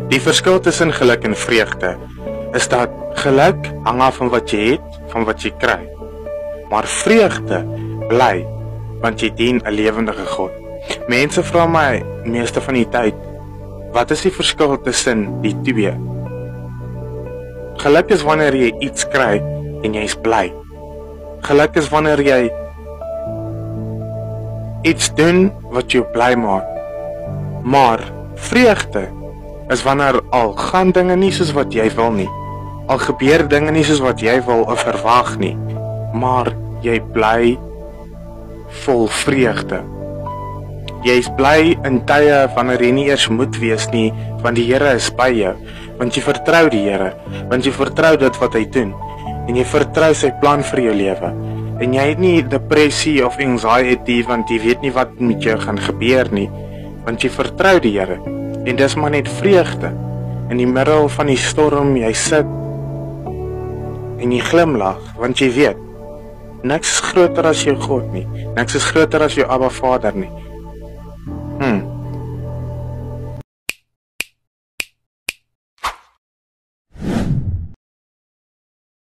Die verskil tussen geluk en vreugde is dat geluk hang af van wat jy het, van wat jy kry. Maar vreugde bly, want jy dien 'n lewendige God. Mense vra my meeste van die tyd, wat is die verskil tussen die twee? Geluk is wanneer jy iets kry en jy is bly. Geluk is wanneer jy iets doen wat jou bly maak. Maar vreugde is wanneer al gaan dinge nie soos wat jy wil nie. Al gebeur dinge nie soos wat jy wil of verwag nie. Maar jy bly vol vreugde. Jy is bly in tye wanneer jy nie eers moet wees nie, want die Here is by jou, want jy vertrou die Here, want jy vertrou dit wat hy doen, en jy vertrou sy plan vir jou lewe. En jy het nie depressie of anxiety, want jy weet nie wat met jou gaan gebeur nie, want jy vertrou die Here, en dis maar net vreugde. In die middel van die storm, jy sit, en jy glimlag, want jy weet, niks is groter as jou God nie, niks is groter as jou Abba Vader nie.